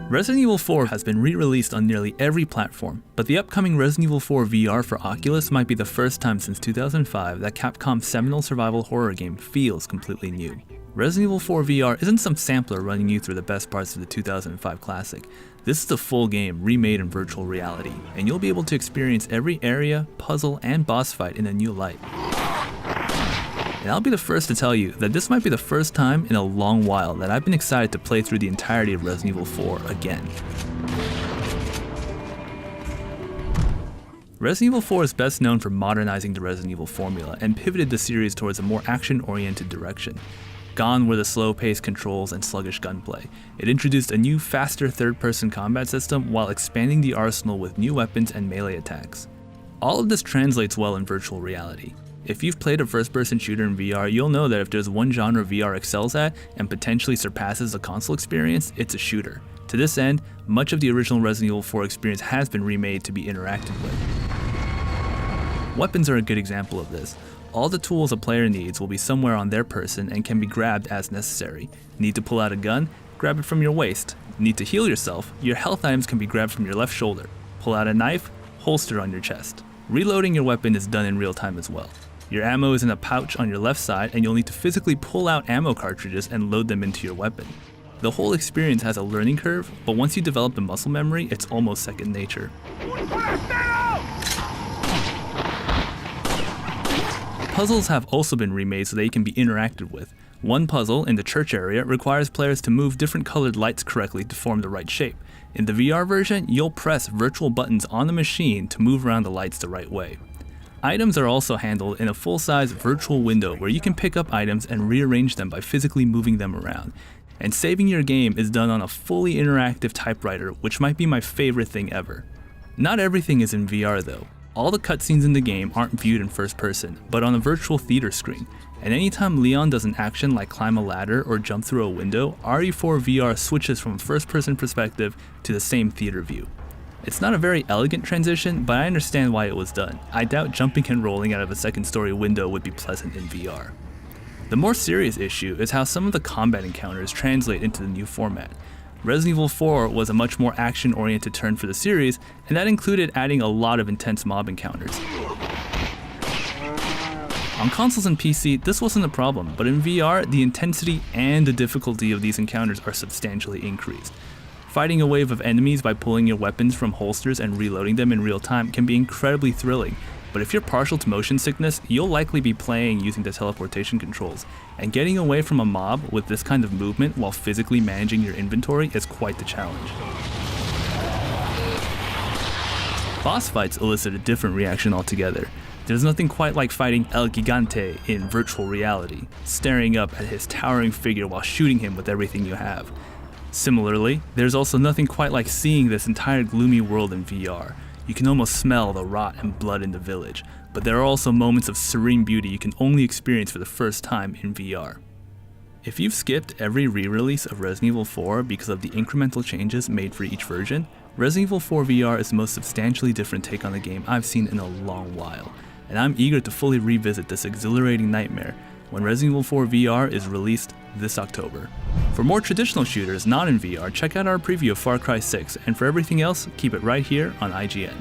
Resident Evil 4 has been re-released on nearly every platform, but the upcoming Resident Evil 4 VR for Oculus might be the first time since 2005 that Capcom's seminal survival horror game feels completely new. Resident Evil 4 VR isn't some sampler running you through the best parts of the 2005 classic. This is the full game remade in virtual reality, and you'll be able to experience every area, puzzle, and boss fight in a new light. And I'll be the first to tell you that this might be the first time in a long while that I've been excited to play through the entirety of Resident Evil 4 again. Resident Evil 4 is best known for modernizing the Resident Evil formula and pivoted the series towards a more action-oriented direction. Gone were the slow-paced controls and sluggish gunplay. It introduced a new, faster third-person combat system while expanding the arsenal with new weapons and melee attacks. All of this translates well in virtual reality. If you've played a first-person shooter in VR, you'll know that if there's one genre VR excels at and potentially surpasses the console experience, it's a shooter. To this end, much of the original Resident Evil 4 experience has been remade to be interacted with. Weapons are a good example of this. All the tools a player needs will be somewhere on their person and can be grabbed as necessary. Need to pull out a gun? Grab it from your waist. Need to heal yourself? Your health items can be grabbed from your left shoulder. Pull out a knife? Holster on your chest. Reloading your weapon is done in real time as well. Your ammo is in a pouch on your left side, and you'll need to physically pull out ammo cartridges and load them into your weapon. The whole experience has a learning curve, but once you develop the muscle memory, it's almost second nature. Puzzles have also been remade so they can be interacted with. One puzzle, in the church area, requires players to move different colored lights correctly to form the right shape. In the VR version, you'll press virtual buttons on the machine to move around the lights the right way. Items are also handled in a full-size virtual window where you can pick up items and rearrange them by physically moving them around. And saving your game is done on a fully interactive typewriter, which might be my favorite thing ever. Not everything is in VR though. All the cutscenes in the game aren't viewed in first person, but on a virtual theater screen. And anytime Leon does an action like climb a ladder or jump through a window, RE4 VR switches from a first-person perspective to the same theater view. It's not a very elegant transition, but I understand why it was done. I doubt jumping and rolling out of a second-story window would be pleasant in VR. The more serious issue is how some of the combat encounters translate into the new format. Resident Evil 4 was a much more action-oriented turn for the series, and that included adding a lot of intense mob encounters. On consoles and PC, this wasn't a problem, but in VR, the intensity and the difficulty of these encounters are substantially increased. Fighting a wave of enemies by pulling your weapons from holsters and reloading them in real time can be incredibly thrilling, but if you're partial to motion sickness, you'll likely be playing using the teleportation controls, and getting away from a mob with this kind of movement while physically managing your inventory is quite the challenge. Boss fights elicit a different reaction altogether. There's nothing quite like fighting El Gigante in virtual reality, staring up at his towering figure while shooting him with everything you have. Similarly, there's also nothing quite like seeing this entire gloomy world in VR. You can almost smell the rot and blood in the village, but there are also moments of serene beauty you can only experience for the first time in VR. If you've skipped every re-release of Resident Evil 4 because of the incremental changes made for each version, Resident Evil 4 VR is the most substantially different take on the game I've seen in a long while, and I'm eager to fully revisit this exhilarating nightmare when Resident Evil 4 VR is released this October. For more traditional shooters not in VR, check out our preview of Far Cry 6, and for everything else, keep it right here on IGN.